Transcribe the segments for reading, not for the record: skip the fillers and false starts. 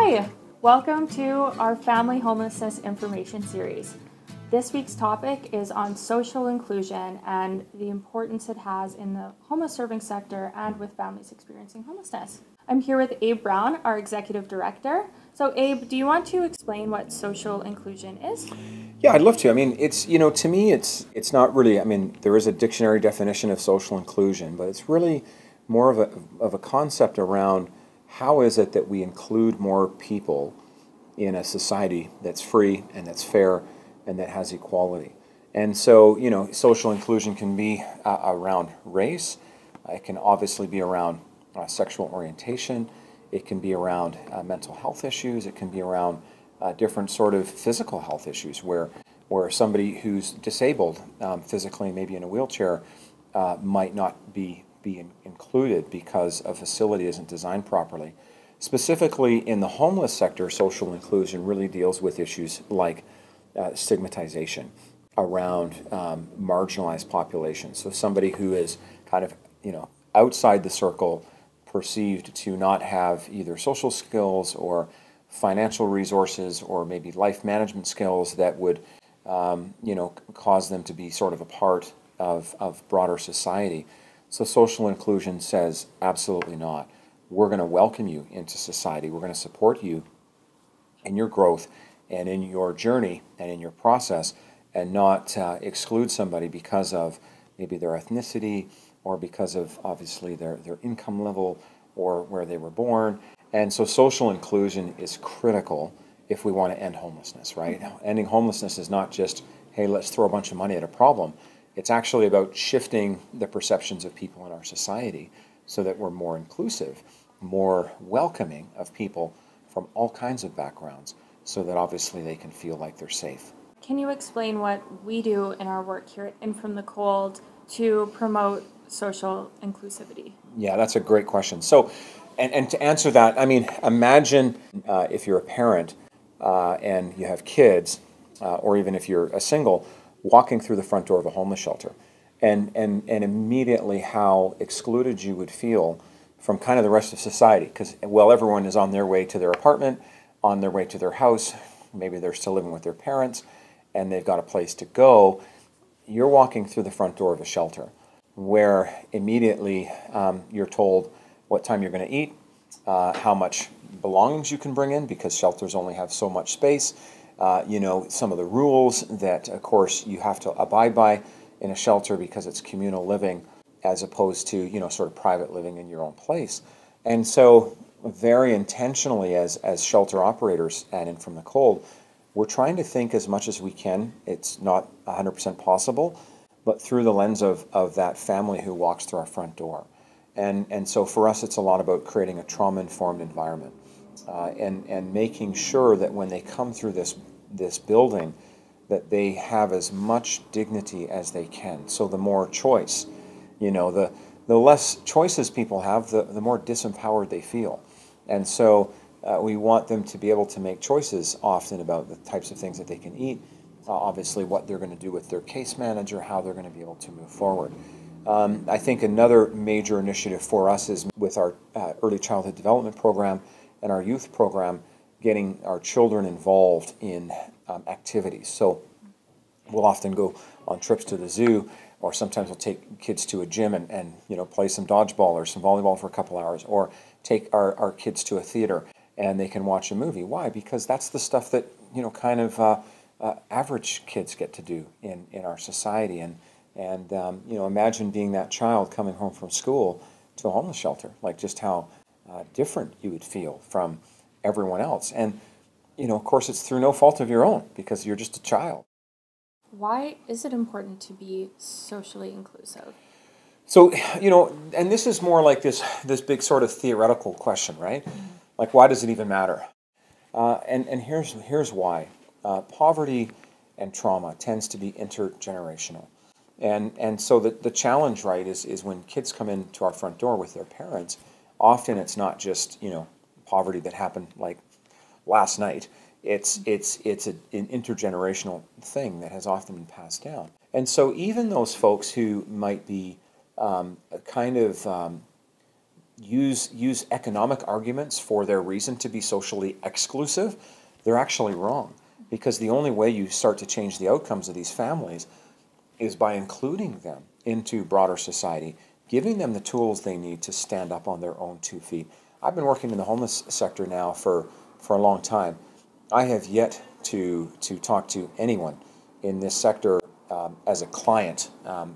Hi, welcome to our Family Homelessness Information Series. This week's topic is on social inclusion and the importance it has in the homeless serving sector and with families experiencing homelessness. I'm here with Abe Brown, our Executive Director. So Abe, do you want to explain what social inclusion is? Yeah, I'd love to. I mean, to me, it's not really, I mean, there is a dictionary definition of social inclusion, but it's really more of a concept around how is it that we include more people in a society that's free and that's fair and that has equality. And so, social inclusion can be around race. It can obviously be around sexual orientation. It can be around mental health issues. It can be around different sort of physical health issues where somebody who's disabled physically, maybe in a wheelchair, might not be included because a facility isn't designed properly. Specifically in the homeless sector, social inclusion really deals with issues like stigmatization around marginalized populations. So somebody who is kind of, outside the circle, perceived to not have either social skills or financial resources or maybe life management skills that would, cause them to be sort of a part of broader society. So social inclusion says absolutely not. We're going to welcome you into society. We're going to support you in your growth and in your journey and in your process, and not exclude somebody because of maybe their ethnicity or because of obviously their income level or where they were born. And so social inclusion is critical if we want to end homelessness, right? Ending homelessness is not just, hey, let's throw a bunch of money at a problem. It's actually about shifting the perceptions of people in our society so that we're more inclusive, more welcoming of people from all kinds of backgrounds, so that obviously they can feel like they're safe. Can you explain what we do in our work here at In From the Cold to promote social inclusivity? Yeah, that's a great question. So, and to answer that, I mean, imagine if you're a parent and you have kids, or even if you're a single, walking through the front door of a homeless shelter, and immediately how excluded you would feel from kind of the rest of society, because, well, everyone is on their way to their apartment, on their way to their house, maybe they're still living with their parents, and they've got a place to go. You're walking through the front door of a shelter where immediately you're told what time you're going to eat, how much belongings you can bring in, because shelters only have so much space, some of the rules that, of course, you have to abide by in a shelter because it's communal living as opposed to, sort of private living in your own place. And so very intentionally as shelter operators and In From the Cold, we're trying to think as much as we can. It's not 100% possible, but through the lens of that family who walks through our front door. And so for us, it's a lot about creating a trauma-informed environment and making sure that when they come through this building, that they have as much dignity as they can. So the more choice, the less choices people have, the more disempowered they feel. And so we want them to be able to make choices often about the types of things that they can eat, obviously what they're going to do with their case manager, how they're going to be able to move forward. I think another major initiative for us is with our early childhood development program and our youth program, getting our children involved in activities. So we'll often go on trips to the zoo, or sometimes we'll take kids to a gym and play some dodgeball or some volleyball for a couple hours, or take our kids to a theater and they can watch a movie. Why? Because that's the stuff that kind of average kids get to do in our society. And imagine being that child coming home from school to a homeless shelter, like just how different you would feel from everyone else. And of course, it's through no fault of your own because you're just a child. Why is it important to be socially inclusive? So, and this is more like this big sort of theoretical question, right? Mm-hmm. Like, why does it even matter? And here's why. Poverty and trauma tends to be intergenerational. And so the challenge, right, is when kids come into our front door with their parents, often it's not just, poverty that happened like last night. It's an intergenerational thing that has often been passed down. And so even those folks who might be kind of use economic arguments for their reason to be socially exclusive, they're actually wrong. Because the only way you start to change the outcomes of these families is by including them into broader society, giving them the tools they need to stand up on their own 2 feet. I've been working in the homeless sector now for a long time. I have yet to talk to anyone in this sector as a client,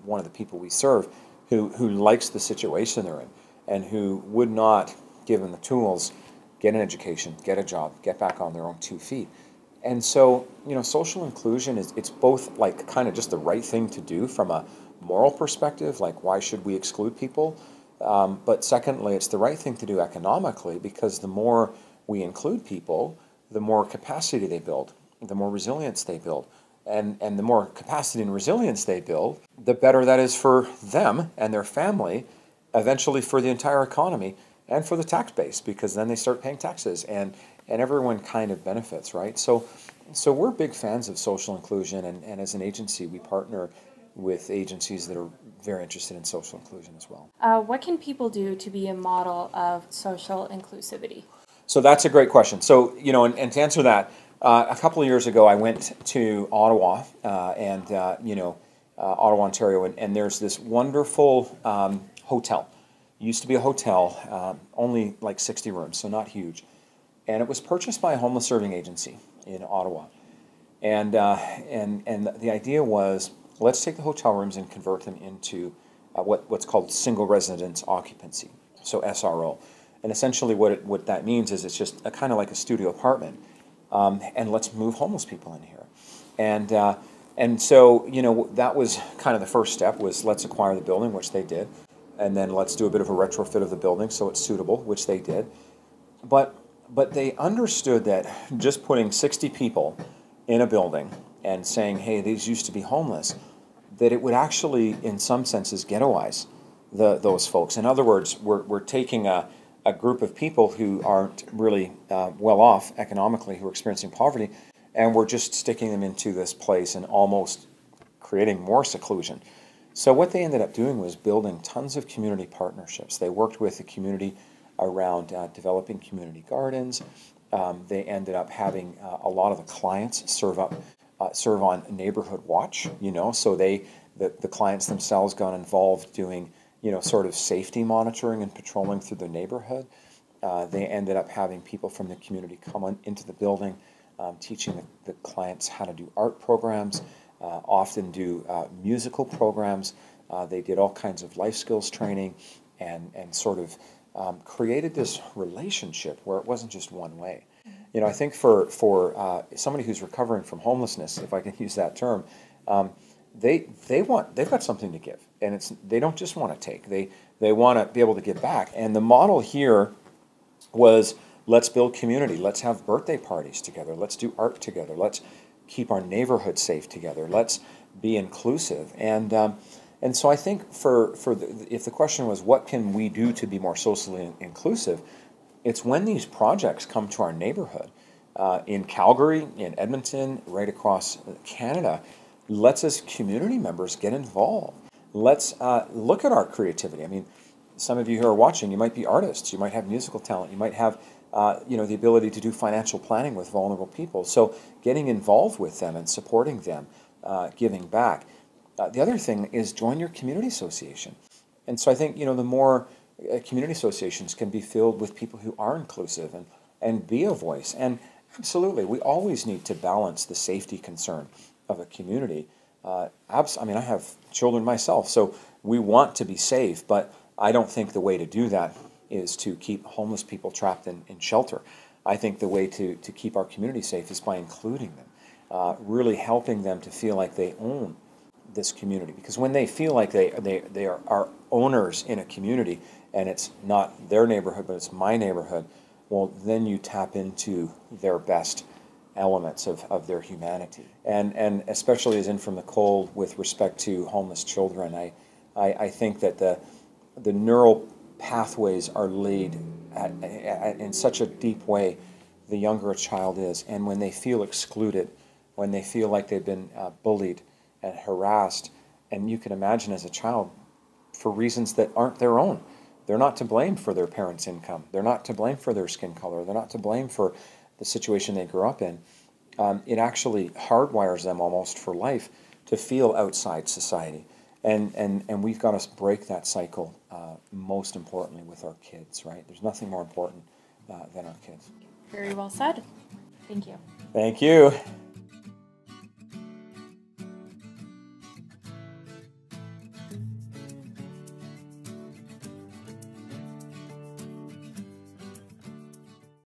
one of the people we serve, who likes the situation they're in and who would not give them the tools, get an education, get a job, get back on their own 2 feet. And so, social inclusion it's both like kind of just the right thing to do from a moral perspective, like why should we exclude people? But secondly, it's the right thing to do economically, because the more we include people, the more capacity they build, the more resilience they build. And the more capacity and resilience they build, the better that is for them and their family, eventually for the entire economy and for the tax base, because then they start paying taxes and everyone kind of benefits, right? So we're big fans of social inclusion, and as an agency, we partner with agencies that are very interested in social inclusion as well. What can people do to be a model of social inclusivity? So that's a great question. So, and to answer that, a couple of years ago, I went to Ottawa, Ottawa, Ontario, and there's this wonderful hotel. It used to be a hotel, only like 60 rooms, so not huge. And it was purchased by a homeless serving agency in Ottawa. And the idea was, let's take the hotel rooms and convert them into what's called single residence occupancy, so SRO. And essentially what that means is it's just kind of like a studio apartment. And let's move homeless people in here. And so, that was kind of the first step, was let's acquire the building, which they did. And then let's do a bit of a retrofit of the building so it's suitable, which they did. But they understood that just putting 60 people in a building and saying, hey, these used to be homeless, that it would actually, in some senses, ghettoize those folks. In other words, we're taking a group of people who aren't really well off economically, who are experiencing poverty, and we're just sticking them into this place and almost creating more seclusion. So what they ended up doing was building tons of community partnerships. They worked with the community around developing community gardens. They ended up having a lot of the clients serve on neighborhood watch, so the clients themselves got involved doing sort of safety monitoring and patrolling through the neighborhood. They ended up having people from the community come into the building, teaching the clients how to do art programs, often do musical programs. They did all kinds of life skills training and sort of created this relationship where it wasn't just one way. I think for somebody who's recovering from homelessness, if I can use that term, they've got something to give, and they don't just want to take. They want to be able to give back. And the model here was, let's build community. Let's have birthday parties together. Let's do art together. Let's keep our neighborhood safe together. Let's be inclusive. And so I think if the question was, what can we do to be more socially inclusive, it's when these projects come to our neighborhood, in Calgary, in Edmonton, right across Canada. Let's, as community members, get involved. Let's look at our creativity. I mean, some of you who are watching, you might be artists, you might have musical talent, you might have the ability to do financial planning with vulnerable people. So getting involved with them and supporting them, giving back. The other thing is, join your community association. And so I think, the more community associations can be filled with people who are inclusive and be a voice. And absolutely, we always need to balance the safety concern of a community. I have children myself, so we want to be safe, but I don't think the way to do that is to keep homeless people trapped in shelter. I think the way to keep our community safe is by including them, really helping them to feel like they own this community. Because when they feel like they are owners in a community, and it's not their neighborhood, but it's my neighborhood, well, then you tap into their best elements of their humanity. And especially as in from the cold with respect to homeless children, I think that the neural pathways are laid in such a deep way the younger a child is. And when they feel excluded, when they feel like they've been bullied and harassed, and you can imagine as a child, for reasons that aren't their own, They're not to blame for their parents' income. They're not to blame for their skin color. They're not to blame for the situation they grew up in. It actually hardwires them almost for life to feel outside society. And we've got to break that cycle, most importantly with our kids, right? There's nothing more important than our kids. Very well said. Thank you. Thank you.